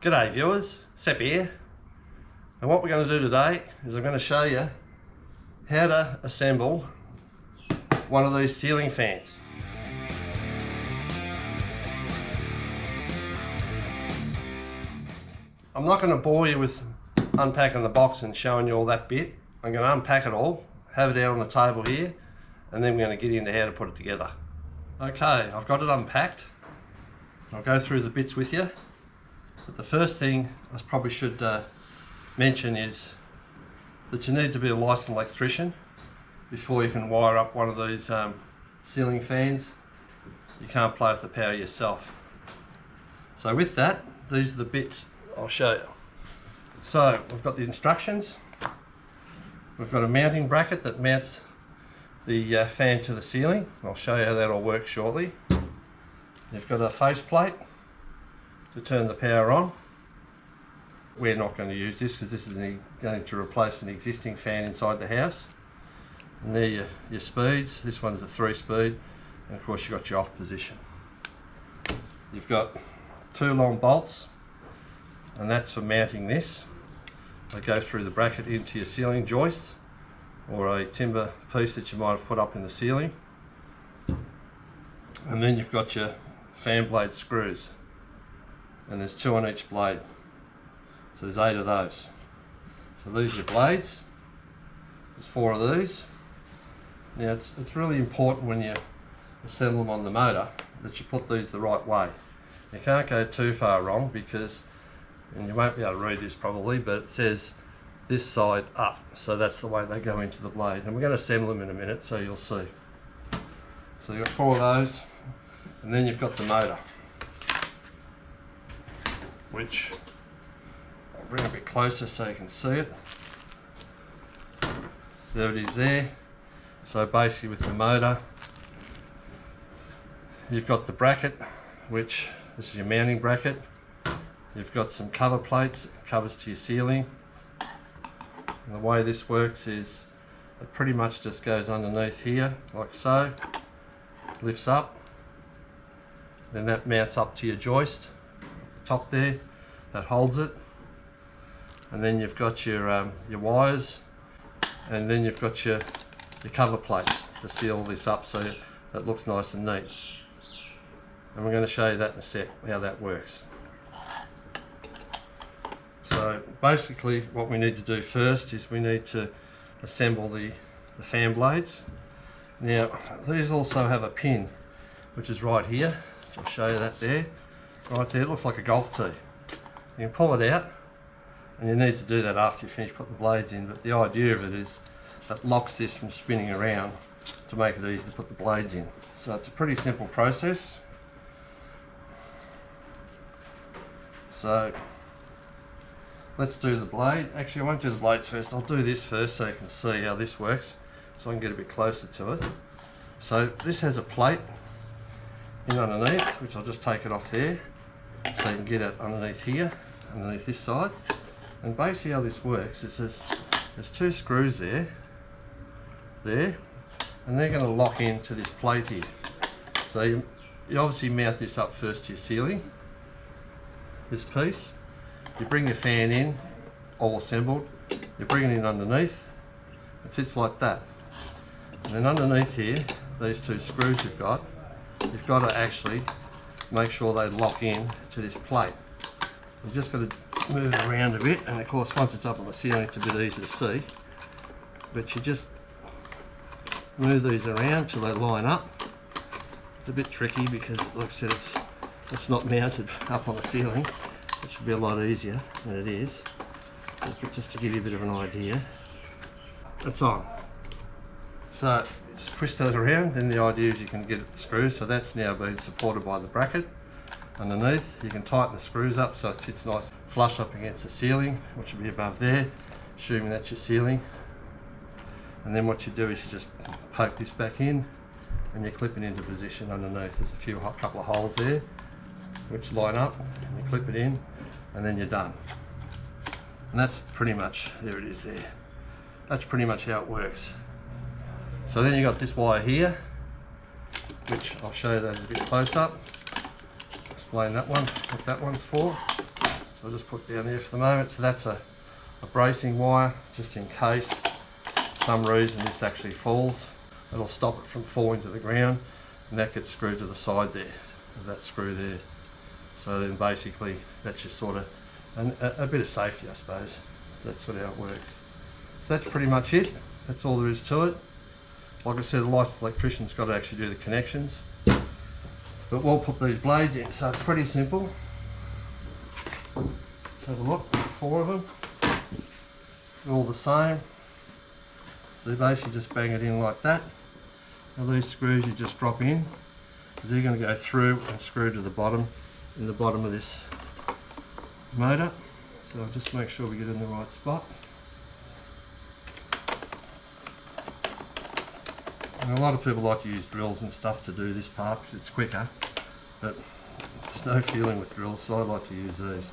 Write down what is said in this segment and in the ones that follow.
G'day viewers, Sepp here, and what we're going to do today is I'm going to show you how to assemble one of these ceiling fans. I'm not going to bore you with unpacking the box and showing you all that bit. I'm going to unpack it all, have it out on the table here, and then we're going to get into how to put it together. Okay, I've got it unpacked. I'll go through the bits with you. But the first thing I probably should mention is that you need to be a licensed electrician before you can wire up one of these ceiling fans. You can't play with the power yourself. So with that, these are the bits I'll show you. So we've got the instructions. We've got a mounting bracket that mounts the fan to the ceiling. I'll show you how that all works shortly. You've got a face plate to turn the power on. We're not going to use this because this is going to replace an existing fan inside the house. And there your speeds. This one's a 3-speed, and of course you've got your off position. You've got 2 long bolts, and that's for mounting this. They go through the bracket into your ceiling joists or a timber piece that you might have put up in the ceiling. And then you've got your fan blade screws, and there's 2 on each blade, so there's 8 of those. So these are your blades. There's 4 of these. Now it's really important when you assemble them on the motor that you put these the right way. You can't go too far wrong because, and you won't be able to read this probably, but it says this side up, so that's the way they go into the blade, and we're going to assemble them in a minute, so you'll see. So you've got 4 of those, and then you've got the motor, which I'll bring a bit closer so you can see it. There it is there. So basically with the motor, you've got the bracket, which this is your mounting bracket. You've got some cover plates, covers to your ceiling. And the way this works is it pretty much just goes underneath here, like so, lifts up, then that mounts up to your joist at the top there, that holds it. And then you've got your wires, and then you've got your cover plates to seal this up so it looks nice and neat. And we're going to show you that in a sec, how that works. So basically what we need to do first is we need to assemble the fan blades. Now these also have a pin which is right here. I'll show you that there. Right there, it looks like a golf tee. You can pull it out, and you need to do that after you finish putting the blades in, but the idea of it is it locks this from spinning around to make it easy to put the blades in. So it's a pretty simple process. So let's do the blade. Actually, I won't do the blades first. I'll do this first so you can see how this works, so I can get a bit closer to it. So this has a plate in underneath, which I'll just take it off there so you can get it underneath here, underneath this side. And basically how this works is there's 2 screws there, and they're going to lock into this plate here. So you obviously mount this up first to your ceiling, this piece. You bring your fan in, all assembled, you bring it in underneath, it sits like that. And then underneath here, these 2 screws you've got to actually make sure they lock in to this plate. You've just got to move it around a bit, and of course once it's up on the ceiling it's a bit easy to see, but you just move these around till they line up. It's a bit tricky because, like I said, it's not mounted up on the ceiling. It should be a lot easier than it is, but just to give you a bit of an idea, it's on. So just twist that around, then the idea is you can get it screwed, so that's now being supported by the bracket. Underneath you can tighten the screws up so it sits nice flush up against the ceiling, which will be above there, assuming that's your ceiling. And then what you do is you just poke this back in and you clip it into position underneath. There's a couple of holes there which line up, and you clip it in, and then you're done. And that's pretty much, there it is there. That's pretty much how it works. So then you've got this wire here, which I'll show you that as a bit close up. Explain that one, what that one's for. So I'll just put down there for the moment. So that's a bracing wire, just in case for some reason this actually falls. It'll stop it from falling to the ground, and that gets screwed to the side there, of that screw there. So then basically that's just sort of a bit of safety, I suppose. That's sort of how it works. So that's pretty much it. That's all there is to it. Like I said, the licensed electrician's got to actually do the connections. But we'll put these blades in, so it's pretty simple. Let's have a look, 4 of them. They're all the same. So you basically just bang it in like that. And these screws you just drop in, because they're going to go through and screw to the bottom, in the bottom of this motor. So I'll just make sure we get in the right spot. And a lot of people like to use drills and stuff to do this part because it's quicker, but there's no feeling with drills, so I like to use these.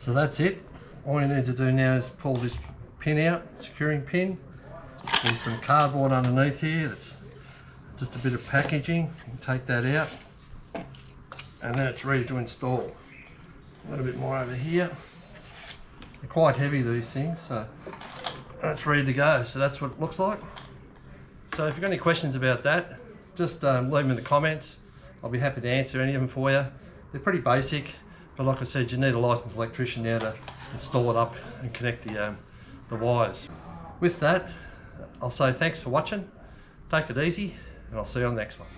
So that's it. All you need to do now is pull this pin out, securing pin. There's some cardboard underneath here, that's just a bit of packaging. You can take that out, and then it's ready to install. A little bit more over here. They're quite heavy, these things, so that's ready to go. So that's what it looks like. So if you've got any questions about that, just leave them in the comments. I'll be happy to answer any of them for you. They're pretty basic. But like I said, you need a licensed electrician now to install it up and connect the wires. With that, I'll say thanks for watching, take it easy, and I'll see you on the next one.